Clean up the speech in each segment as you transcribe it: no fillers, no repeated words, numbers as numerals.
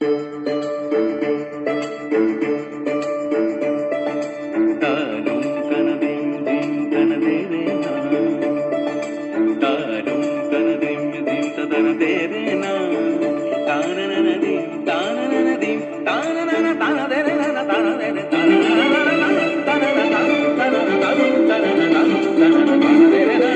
তারুম তানা দিম দিম তানা দে রে না, তারুম তানা দিম দিম তানা দে রে না, তানা না না দিম তানা না না দিম তানা না না তানা দে রে না তানা দে রে তানা না না না তানা না তানা না তারুম তানা না তারুম তানা না তানা দে রে না।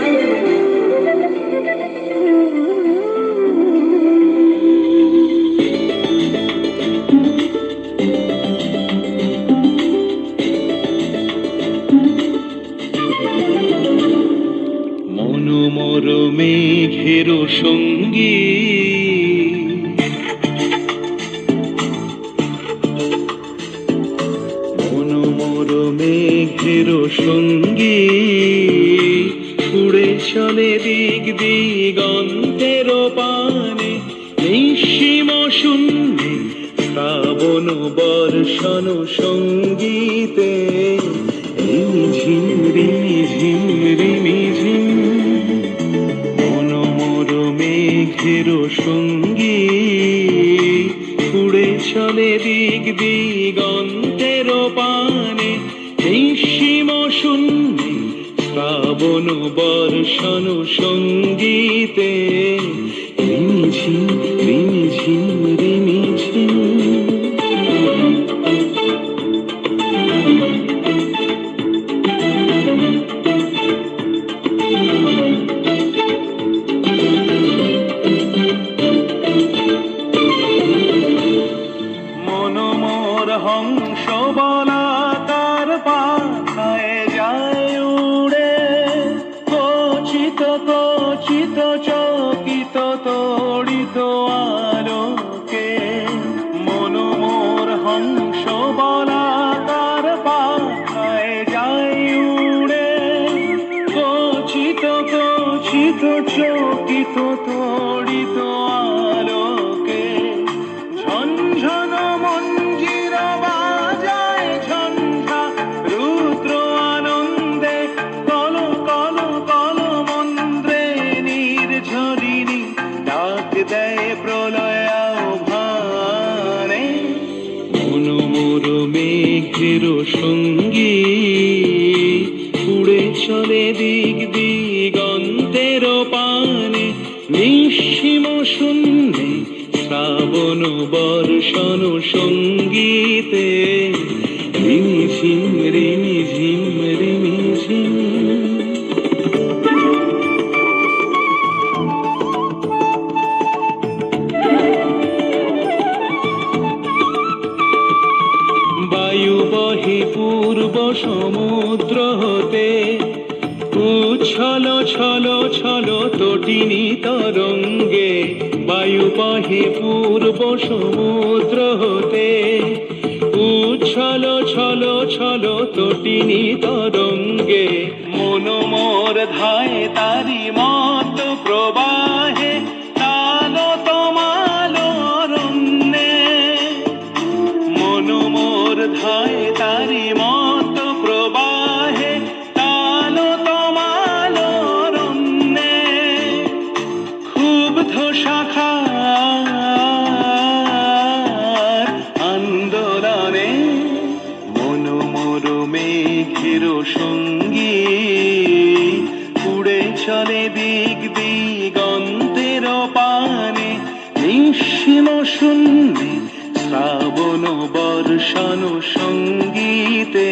মনোমর মেঘের সঙ্গী, মনোমর মেঘের সঙ্গী, উড়ে চলে দিক দিগন্তের পানে, নিঃসীম শূন্যে শ্রাবণ বর্ষণ সঙ্গীতে, ঝিমরিমি ঝিমরিমি ঝিম। মনোমর মেঘের সঙ্গী, উড়ে চলে দিক দিগন্তের পানে, নিঃসীম শূন্যে শ্রাবণ বর্ষণ সঙ্গীতে, রিমি ঝিম রিমি ঝিম রিমি ঝিম। মনোমর হংস বলাকার পাখায় যায় উড়ে, কচিত কচিত চকিত তড়িত আলোকে। মনোমর হংস বলাকার পাখায় যায় উড়ে, কচিত কচিত চকিত তড়িত আলোকে। ঝনঝন মঞ্জির বাজায় ঝঞ্ঝা রুদ্র আনন্দে, কল কল কল মন্দ্রে নির্ঝরিণী ডাক দেয় প্রলয় আহ্বানে। মনোমর মেঘের সঙ্গী, উড়ে চলে দিক দিগন্তের পানে, নিঃসীম শূন্যে শ্রাবণ বর্ষণ সঙ্গীতে, রিমি ঝিম রিমি ঝিম রিমি ঝিম। বায়ু বহে পূর্ব সমুদ্র হতে, উচ্ছল ছল ছল তটিনী তরঙ্গে। বায়ু বহে পূর্ব সমুদ্র হতে, উচ্ছল ছল ছল তটিনী তরঙ্গে। মনোমর ধায় তারি মত প্রবাহে, তাল তমাল অরণ্যে। মনোমর ধায় তারি মত প্রবাহে, তাল তমাল অরণ্যে। ক্ষুব্ধ শাখার আন্দোলনে, মনোমর মেঘের সঙ্গী, উড়ে চলে দিক দিগন্তের পানে, নিঃসীম শূন্যে শ্রাবণ বর্ষণ সঙ্গীতে,